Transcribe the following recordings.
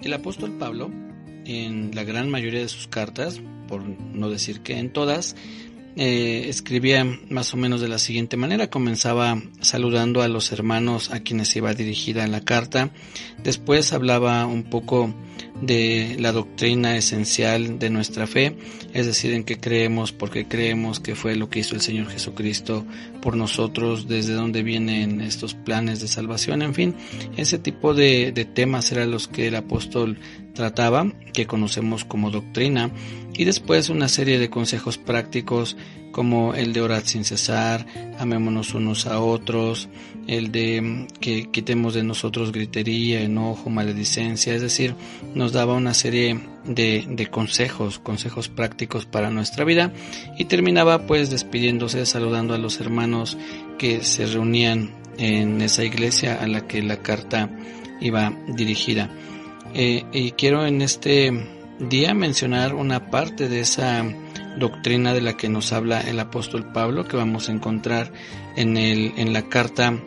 El apóstol Pablo, en la gran mayoría de sus cartas, por no decir que en todas, escribía más o menos de la siguiente manera. Comenzaba saludando a los hermanos a quienes iba dirigida la carta. Después hablaba un poco de la doctrina esencial de nuestra fe, es decir, en qué creemos, por qué creemos, qué fue lo que hizo el Señor Jesucristo por nosotros, desde dónde vienen estos planes de salvación, en fin, ese tipo de temas eran los que el apóstol trataba, que conocemos como doctrina, y después una serie de consejos prácticos como el de orar sin cesar, amémonos unos a otros, el de que quitemos de nosotros gritería, enojo, maledicencia, es decir, nos daba una serie de consejos prácticos para nuestra vida, y terminaba pues despidiéndose, saludando a los hermanos que se reunían en esa iglesia a la que la carta iba dirigida. Y quiero en este día mencionar una parte de esa doctrina de la que nos habla el apóstol Pablo, que vamos a encontrar en la carta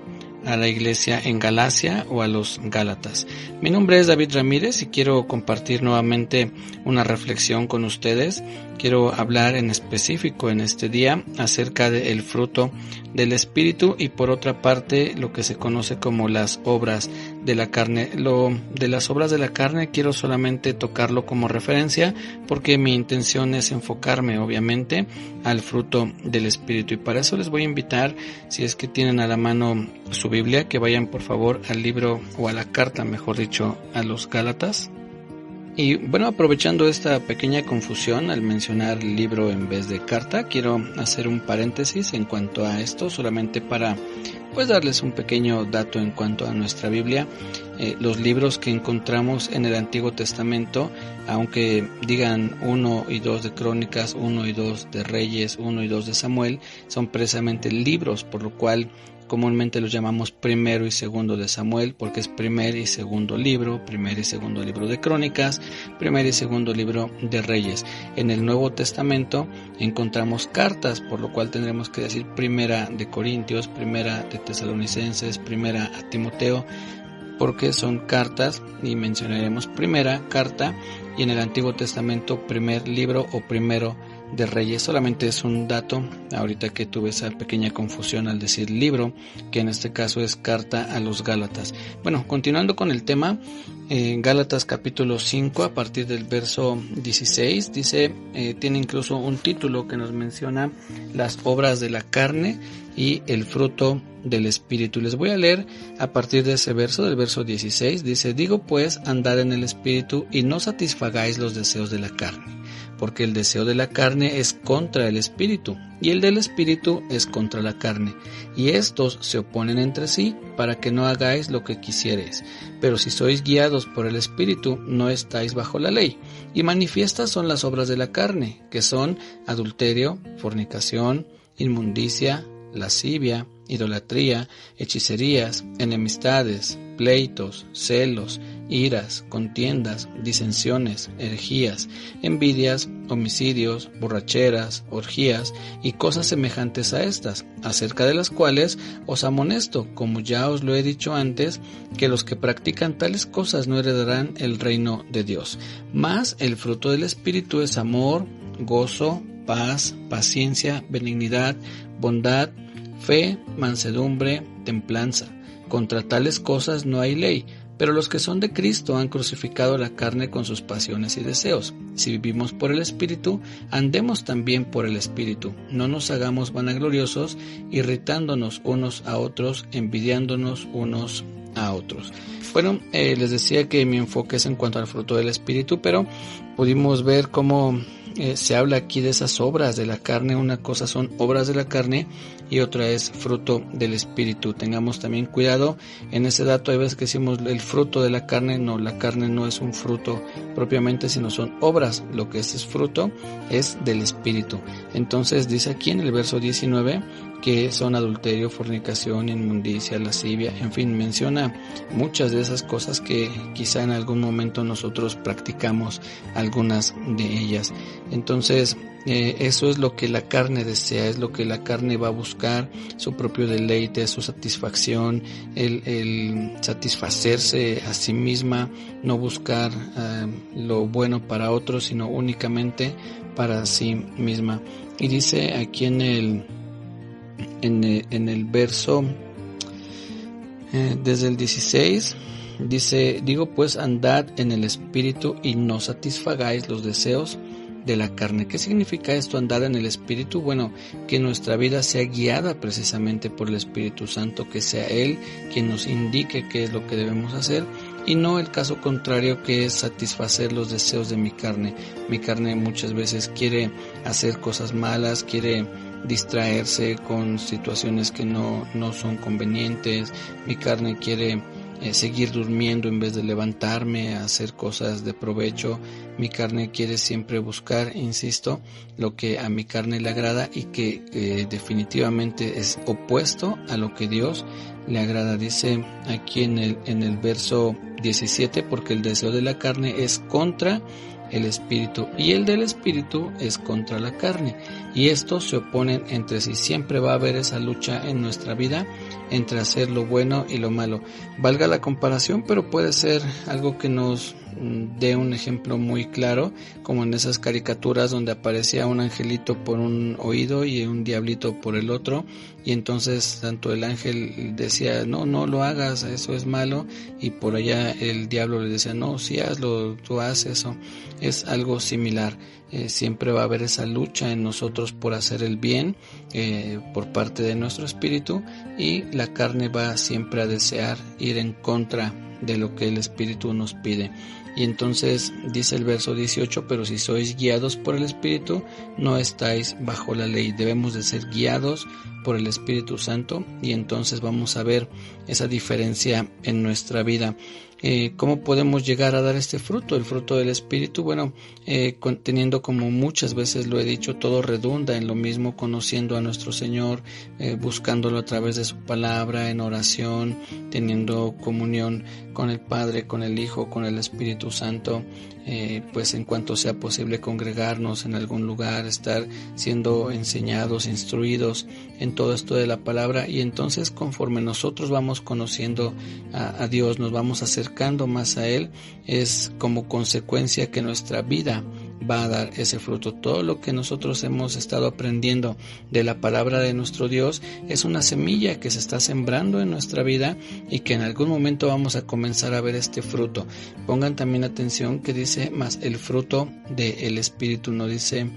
a la iglesia en Galacia o a los Gálatas. Mi nombre es David Ramírez y quiero compartir nuevamente una reflexión con ustedes. Quiero hablar en específico en este día acerca del fruto del Espíritu y por otra parte lo que se conoce como las obras de la carne. Lo de las obras de la carne quiero solamente tocarlo como referencia porque mi intención es enfocarme obviamente al fruto del Espíritu, y para eso les voy a invitar, si es que tienen a la mano su Biblia, que vayan por favor al libro o a la carta, mejor dicho, a los Gálatas. Y bueno, aprovechando esta pequeña confusión al mencionar libro en vez de carta, quiero hacer un paréntesis en cuanto a esto, solamente para pues darles un pequeño dato en cuanto a nuestra Biblia. Los libros que encontramos en el Antiguo Testamento, aunque digan 1 y 2 de Crónicas, 1 y 2 de Reyes, 1 y 2 de Samuel, son precisamente libros, por lo cual comúnmente los llamamos primero y segundo de Samuel, porque es primer y segundo libro de Crónicas, primer y segundo libro de Reyes. En el Nuevo Testamento encontramos cartas, por lo cual tendremos que decir primera de Corintios, primera de Tesalonicenses, primera a Timoteo, porque son cartas, y mencionaremos primera carta, y en el Antiguo Testamento primer libro o primero de Reyes. Solamente es un dato, ahorita que tuve esa pequeña confusión al decir libro, que en este caso es carta a los Gálatas. Bueno, continuando con el tema, Gálatas capítulo 5 a partir del verso 16 dice, tiene incluso un título que nos menciona las obras de la carne y el fruto del Espíritu. Les voy a leer a partir de ese verso, del verso 16, dice, digo pues, andad en el Espíritu y no satisfagáis los deseos de la carne, porque el deseo de la carne es contra el Espíritu, y el del Espíritu es contra la carne, y estos se oponen entre sí, para que no hagáis lo que quisiereis. Pero si sois guiados por el Espíritu, no estáis bajo la ley. Y manifiestas son las obras de la carne, que son adulterio, fornicación, inmundicia, lascivia, idolatría, hechicerías, enemistades, pleitos, celos, iras, contiendas, disensiones, herejías, envidias, homicidios, borracheras, orgías y cosas semejantes a estas, acerca de las cuales os amonesto, como ya os lo he dicho antes, que los que practican tales cosas no heredarán el reino de Dios. Mas el fruto del Espíritu es amor, gozo, paz, paciencia, benignidad, bondad, fe, mansedumbre, templanza. Contra tales cosas no hay ley, pero los que son de Cristo han crucificado la carne con sus pasiones y deseos. Si vivimos por el Espíritu, andemos también por el Espíritu. No nos hagamos vanagloriosos, irritándonos unos a otros, envidiándonos unos a otros. Bueno, les decía que mi enfoque es en cuanto al fruto del Espíritu, pero pudimos ver cómo se habla aquí de esas obras de la carne. Una cosa son obras de la carne y otra es fruto del Espíritu. Tengamos también cuidado en ese dato. Hay veces que decimos el fruto de la carne. No, la carne no es un fruto propiamente, sino son obras. Lo que es fruto es del Espíritu. Entonces dice aquí en el verso 19 que son adulterio, fornicación, inmundicia, lascivia, en fin, menciona muchas de esas cosas que quizá en algún momento nosotros practicamos algunas de ellas. Entonces, eso es lo que la carne desea, es lo que la carne va a buscar, su propio deleite, su satisfacción, el satisfacerse a sí misma, no buscar lo bueno para otros, sino únicamente para sí misma. Y dice aquí en el verso, desde el 16, dice: digo pues, andad en el Espíritu y no satisfagáis los deseos de la carne. ¿Qué significa esto, andar en el Espíritu? Bueno, que nuestra vida sea guiada precisamente por el Espíritu Santo, que sea Él quien nos indique qué es lo que debemos hacer, y no el caso contrario, que es satisfacer los deseos de mi carne. Mi carne muchas veces quiere hacer cosas malas, quiere distraerse con situaciones que no son convenientes. Mi carne quiere seguir durmiendo en vez de levantarme a hacer cosas de provecho. Mi carne quiere siempre buscar, insisto, lo que a mi carne le agrada, y que definitivamente es opuesto a lo que Dios le agrada. Dice aquí en el verso 17: porque el deseo de la carne es contra el Espíritu, y el del Espíritu es contra la carne, y estos se oponen entre sí. Siempre va a haber esa lucha en nuestra vida entre hacer lo bueno y lo malo. Valga la comparación, pero puede ser algo que nos dé un ejemplo muy claro, como en esas caricaturas donde aparecía un angelito por un oído y un diablito por el otro, y entonces tanto el ángel decía: no lo hagas, eso es malo, y por allá el diablo le decía: no, sí hazlo, tú haces eso. Es algo similar. Siempre va a haber esa lucha en nosotros por hacer el bien por parte de nuestro espíritu, y la carne va siempre a desear ir en contra de lo que el Espíritu nos pide. Y entonces dice el verso 18: pero si sois guiados por el Espíritu, no estáis bajo la ley. Debemos de ser guiados por el Espíritu Santo, y entonces vamos a ver esa diferencia en nuestra vida. ¿Cómo podemos llegar a dar este fruto? El fruto del Espíritu, bueno, teniendo, como muchas veces lo he dicho, todo redunda en lo mismo: conociendo a nuestro Señor, buscándolo a través de su palabra, en oración, teniendo comunión con el Padre, con el Hijo, con el Espíritu Santo, pues en cuanto sea posible congregarnos en algún lugar, estar siendo enseñados, instruidos en todo esto de la palabra. Y entonces, conforme nosotros vamos conociendo a Dios, nos vamos acercando más a Él, es como consecuencia que nuestra vida va a dar ese fruto. Todo lo que nosotros hemos estado aprendiendo de la palabra de nuestro Dios es una semilla que se está sembrando en nuestra vida, y que en algún momento vamos a comenzar a ver este fruto. Pongan también atención que dice: más el fruto del Espíritu, no dice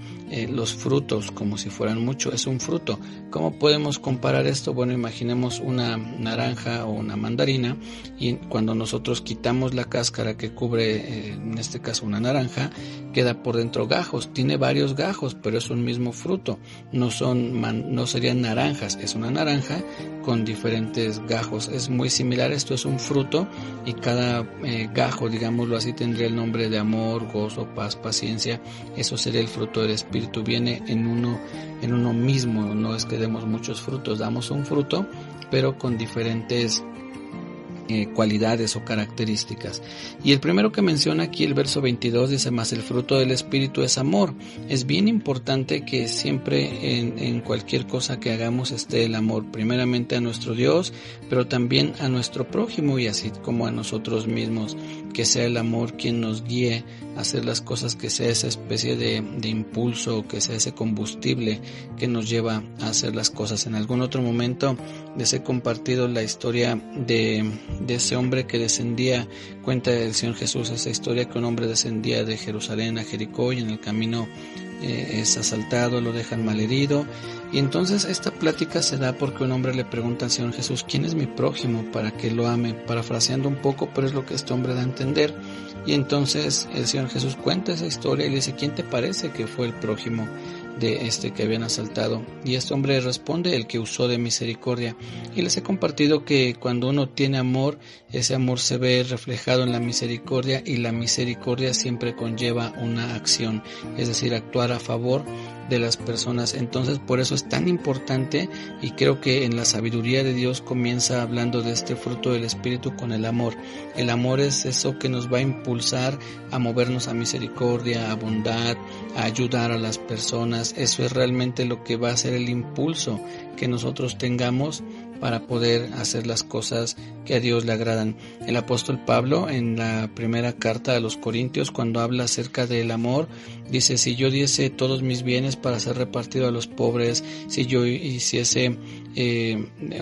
los frutos como si fueran mucho, es un fruto. ¿Cómo podemos comparar esto? Bueno, imaginemos una naranja o una mandarina, y cuando nosotros quitamos la cáscara que cubre, en este caso una naranja, queda por dentro gajos. Tiene varios gajos, pero es un mismo fruto. No serían naranjas, es una naranja con diferentes gajos. Es muy similar, esto es un fruto, y cada gajo, digámoslo así, tendría el nombre de amor, gozo, paz, paciencia. Eso sería el fruto del Espíritu. Viene en uno mismo. No es que demos muchos frutos, damos un fruto, pero con diferentes cualidades o características. Y el primero que menciona aquí, el verso 22, dice: más el fruto del Espíritu es amor. Es bien importante que siempre en cualquier cosa que hagamos esté el amor, primeramente a nuestro Dios, pero también a nuestro prójimo, y así como a nosotros mismos. Que sea el amor quien nos guíe a hacer las cosas, que sea esa especie de impulso, que sea ese combustible que nos lleva a hacer las cosas. En algún otro momento les he compartido la historia de ese hombre que descendía, cuenta el Señor Jesús esa historia, que un hombre descendía de Jerusalén a Jericó, y en el camino es asaltado, lo dejan malherido, y entonces esta plática se da porque un hombre le pregunta al Señor Jesús: ¿quién es mi prójimo para que lo ame? Parafraseando un poco, pero es lo que este hombre da a entender. Y entonces el Señor Jesús cuenta esa historia y le dice: ¿quién te parece que fue el prójimo de este que habían asaltado? Y este hombre responde: el que usó de misericordia. Y les he compartido que cuando uno tiene amor, ese amor se ve reflejado en la misericordia, y la misericordia siempre conlleva una acción, es decir, actuar a favor de las personas. Entonces por eso es tan importante, y creo que en la sabiduría de Dios comienza hablando de este fruto del Espíritu con el amor. El amor es eso que nos va a impulsar a movernos a misericordia, a bondad, a ayudar a las personas. Eso es realmente lo que va a ser el impulso que nosotros tengamos para poder hacer las cosas que a Dios le agradan. El apóstol Pablo, en la primera carta a los Corintios, cuando habla acerca del amor, dice: si yo diese todos mis bienes para ser repartido a los pobres, si yo hiciese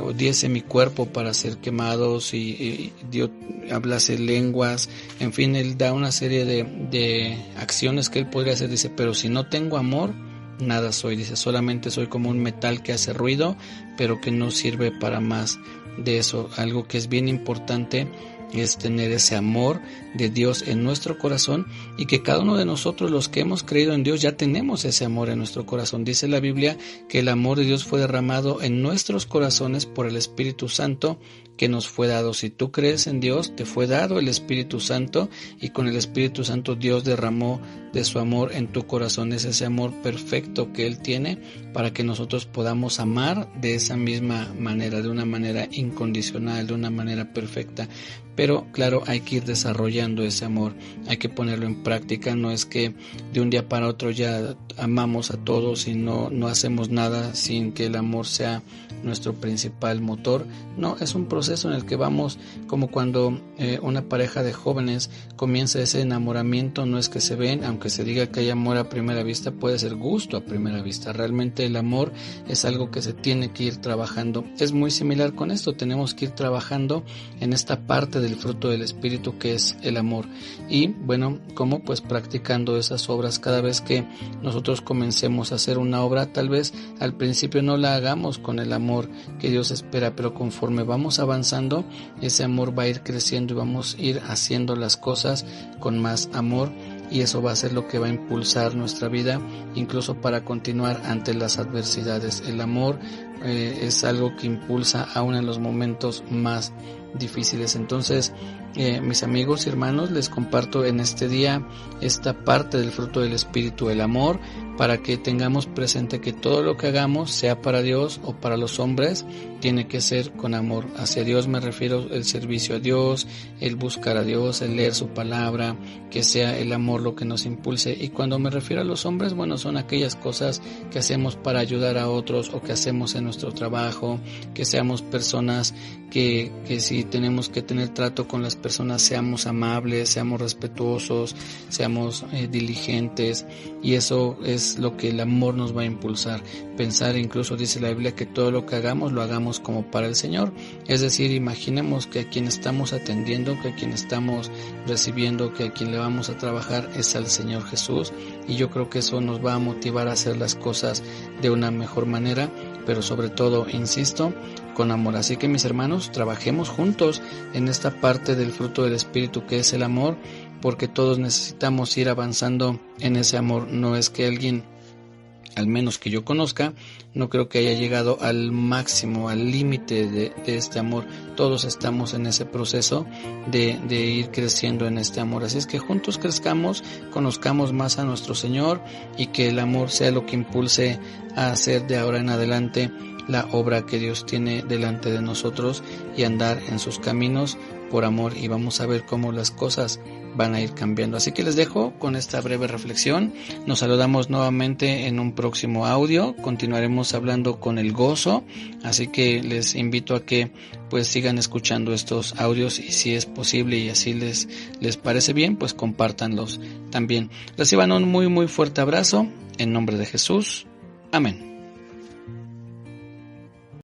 o diese mi cuerpo para ser quemado, si Dios hablase lenguas, en fin, él da una serie de acciones que él podría hacer. Dice: pero si no tengo amor, nada soy. Dice: solamente soy como un metal que hace ruido, pero que no sirve para más de eso. Algo que es bien importante es tener ese amor de Dios en nuestro corazón, y que cada uno de nosotros, los que hemos creído en Dios, ya tenemos ese amor en nuestro corazón. Dice la Biblia que el amor de Dios fue derramado en nuestros corazones por el Espíritu Santo que nos fue dado. Si tú crees en Dios, te fue dado el Espíritu Santo, y con el Espíritu Santo Dios derramó de su amor en tu corazón. Es ese amor perfecto que Él tiene para que nosotros podamos amar de esa misma manera, de una manera incondicional, de una manera perfecta. Pero claro, hay que ir desarrollando ese amor, hay que ponerlo en práctica. No es que de un día para otro ya amamos a todos y no hacemos nada sin que el amor sea nuestro principal motor. No, es un proceso en el que vamos, como cuando una pareja de jóvenes comienza ese enamoramiento. No es que se ven, aunque se diga que hay amor a primera vista, puede ser gusto a primera vista. Realmente el amor es algo que se tiene que ir trabajando. Es muy similar con esto, tenemos que ir trabajando en esta parte del fruto del Espíritu que es el amor. Y bueno, ¿cómo? Pues practicando esas obras. Cada vez que nosotros comencemos a hacer una obra, tal vez al principio no la hagamos con el amor que Dios espera, pero conforme vamos avanzando, ese amor va a ir creciendo y vamos a ir haciendo las cosas con más amor, y eso va a ser lo que va a impulsar nuestra vida, incluso para continuar ante las adversidades. El amor es algo que impulsa aún en los momentos más difíciles. Entonces, mis amigos y hermanos, les comparto en este día esta parte del fruto del Espíritu, el amor, para que tengamos presente que todo lo que hagamos, sea para Dios o para los hombres, tiene que ser con amor. Hacia Dios me refiero el servicio a Dios, el buscar a Dios, el leer su palabra, que sea el amor lo que nos impulse. Y cuando me refiero a los hombres, bueno, son aquellas cosas que hacemos para ayudar a otros o que hacemos en nuestro trabajo, que seamos personas que si tenemos que tener trato con las personas, seamos amables, seamos respetuosos, seamos diligentes, y eso es lo que el amor nos va a impulsar. Pensar, incluso dice la Biblia, que todo lo que hagamos lo hagamos como para el Señor. Es decir, imaginemos que a quien estamos atendiendo, que a quien estamos recibiendo, que a quien le vamos a trabajar es al Señor Jesús, y yo creo que eso nos va a motivar a hacer las cosas de una mejor manera, pero sobre todo, insisto, con amor. Así que, mis hermanos, trabajemos juntos en esta parte del fruto del Espíritu que es el amor, porque todos necesitamos ir avanzando en ese amor. No es que alguien, al menos que yo conozca, no creo que haya llegado al máximo, al límite de este amor. Todos estamos en ese proceso de ir creciendo en este amor. Así es que juntos crezcamos, conozcamos más a nuestro Señor, y que el amor sea lo que impulse a hacer de ahora en adelante la obra que Dios tiene delante de nosotros, y andar en sus caminos por amor, y vamos a ver cómo las cosas van a ir cambiando. Así que les dejo con esta breve reflexión. Nos saludamos nuevamente en un próximo audio. Continuaremos hablando con el gozo, así que les invito a que pues sigan escuchando estos audios, y si es posible y así les parece bien, pues compártanlos también. Reciban un muy fuerte abrazo en nombre de Jesús. Amén.